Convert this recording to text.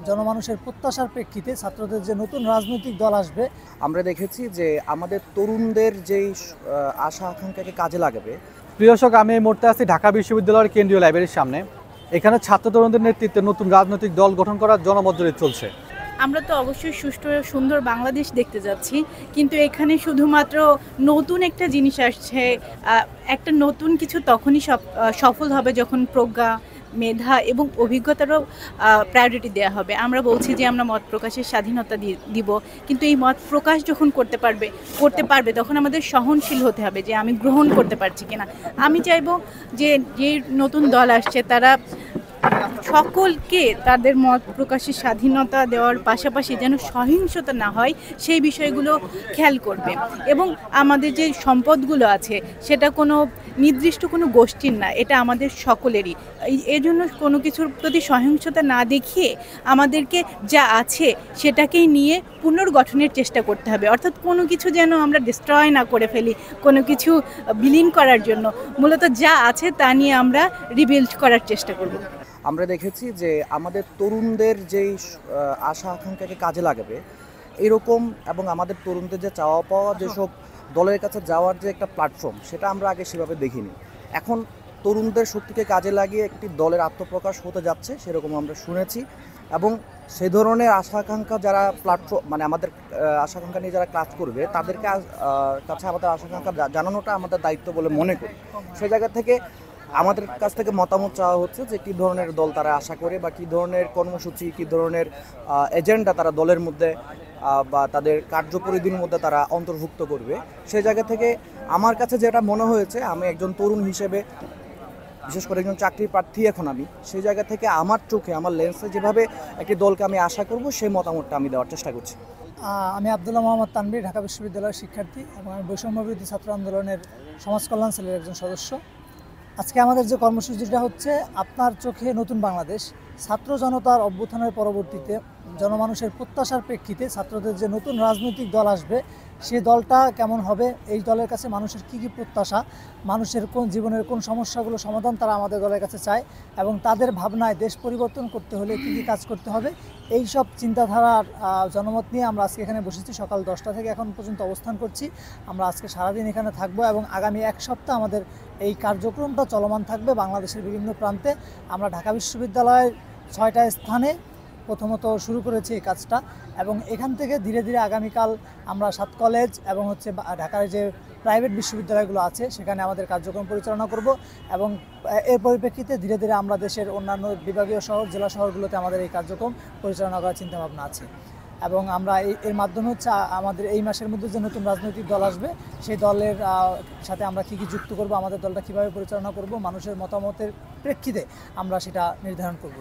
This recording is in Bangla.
জনমানুষের প্রত্যাশার প্রেক্ষিতে ছাত্রদের যে নতুন রাজনৈতিক দল আসবে, আমরা দেখেছি যে আমাদের তরুণদের যেই আশা আকাঙ্ক্ষাকে কাজে লাগাবে। প্রিয় দর্শক, আমি এই মুহূর্তে আছি ঢাকা বিশ্ববিদ্যালয়ের কেন্দ্রীয় লাইব্রেরির সামনে। এখানে ছাত্র তরুণদের নেতৃত্বে নতুন রাজনৈতিক দল গঠন করার জনমত চলছে। আমরা তো অবশ্যই সুষ্ঠু সুন্দর বাংলাদেশ দেখতে যাচ্ছি, কিন্তু এখানে শুধুমাত্র নতুন একটা জিনিস আসছে। একটা নতুন কিছু তখনই সফল হবে যখন প্রজ্ঞা, মেধা এবং অভিজ্ঞতারও প্রায়োরিটি দেওয়া হবে। আমরা বলছি যে আমরা মত প্রকাশের স্বাধীনতা দিব, কিন্তু এই মত প্রকাশ যখন করতে পারবে তখন আমাদের সহনশীল হতে হবে যে আমি গ্রহণ করতে পারছি কিনা। আমি চাইবো যে নতুন দল আসছে তারা সকলকে তাদের মত প্রকাশের স্বাধীনতা দেওয়ার পাশাপাশি যেন সহিংসতা না হয় সেই বিষয়গুলো খেয়াল করবে। এবং আমাদের যে সম্পদগুলো আছে সেটা কোনো নির্দিষ্ট কোনো গোষ্ঠীর না, এটা আমাদের সকলেরই। এই জন্য কোনো কিছুর প্রতি সহিংসতা না দেখিয়ে আমাদেরকে যা আছে সেটাকেই নিয়ে পুনর্গঠনের চেষ্টা করতে হবে। অর্থাৎ কোনো কিছু যেন আমরা ডিস্ট্রয় না করে ফেলি কোনো কিছু বিলীন করার জন্য, মূলত যা আছে তা নিয়ে আমরা রিবিল্ড করার চেষ্টা করব। আমরা দেখেছি যে আমাদের তরুণদের যেই আশা আকাঙ্ক্ষাকে কাজে লাগাবে এরকম, এবং আমাদের তরুণদের যে চাওয়া পাওয়া যেসব দলের কাছে যাওয়ার যে একটা প্ল্যাটফর্ম, সেটা আমরা আগে সেভাবে দেখিনি। এখন তরুণদের শক্তিকে কাজে লাগিয়ে একটি দলের আত্মপ্রকাশ হতে যাচ্ছে, সেরকম আমরা শুনেছি। এবং সেই ধরনের আশা আকাঙ্ক্ষা যারা প্ল্যাটফর্ম, মানে আমাদের আশা আকাঙ্ক্ষা নিয়ে যারা কাজ করবে তাদেরকে কাছে আমাদের আশা আকাঙ্ক্ষা জানানোটা আমাদের দায়িত্ব বলে মনে করি। সেই জায়গা থেকে আমাদের কাছ থেকে মতামত চাওয়া হচ্ছে যে কী ধরনের দল তারা আশা করে, বা কী ধরনের কর্মসূচি, কী ধরনের এজেন্ডা তারা দলের মধ্যে বা তাদের কার্যপরিধির মধ্যে তারা অন্তর্ভুক্ত করবে। সেই জায়গা থেকে আমার কাছে যেটা মনে হয়েছে, আমি একজন তরুণ হিসেবে, বিশেষ করে একজন চাকরি প্রার্থী এখন আমি, সেই জায়গা থেকে আমার চোখে, আমার লেন্সে যেভাবে একটি দলকে আমি আশা করব সেই মতামতটা আমি দেওয়ার চেষ্টা করছি। আমি আব্দুল্লাহ মোহাম্মদ তানভীর, ঢাকা বিশ্ববিদ্যালয়ের শিক্ষার্থী এবং আমি বৈষম্যবিরোধী ছাত্র আন্দোলনের সমাজ কল্যাণ সেলের একজন সদস্য। আজকে আমাদের যে কর্মসূচিটা হচ্ছে আপনার চোখে নতুন বাংলাদেশ। ছাত্র জনতার অভ্যুত্থানের পরবর্তীতে জনমানুষের প্রত্যাশার প্রেক্ষিতে ছাত্রদের যে নতুন রাজনৈতিক দল আসবে সেই দলটা কেমন হবে, এই দলের কাছে মানুষের কী কী প্রত্যাশা, মানুষের কোন জীবনের কোন সমস্যাগুলো সমাধান তারা আমাদের দলের কাছে চায়, এবং তাদের ভাবনায় দেশ পরিবর্তন করতে হলে কী কী কাজ করতে হবে, এই সব চিন্তাধারার জনমত নিয়ে আমরা আজকে এখানে বসেছি। সকাল 10টা থেকে এখন পর্যন্ত অবস্থান করছি। আমরা আজকে সারাদিন এখানে থাকবো এবং আগামী এক সপ্তাহ আমাদের এই কার্যক্রমটা চলমান থাকবে বাংলাদেশের বিভিন্ন প্রান্তে। আমরা ঢাকা বিশ্ববিদ্যালয়ের 6টা স্থানে প্রথমত শুরু করেছি এই কাজটা, এবং এখান থেকে ধীরে ধীরে আগামীকাল আমরা 7 কলেজ এবং ঢাকার যে প্রাইভেট বিশ্ববিদ্যালয়গুলো আছে সেখানে আমাদের কার্যক্রম পরিচালনা করব, এবং এর পরিপ্রেক্ষিতে ধীরে ধীরে আমরা দেশের অন্যান্য বিভাগীয় শহর, জেলা শহরগুলোতে আমাদের এই কার্যক্রম পরিচালনা করার চিন্তাভাবনা আছে। এবং আমরা এর মাধ্যমে হচ্ছে আমাদের এই মাসের মধ্যে যে নতুন রাজনৈতিক দল আসবে সেই দলের সাথে আমরা কী কী যুক্ত করব, আমাদের দলটা কীভাবে পরিচালনা করব, মানুষের মতামতের প্রেক্ষিতে আমরা সেটা নির্ধারণ করব।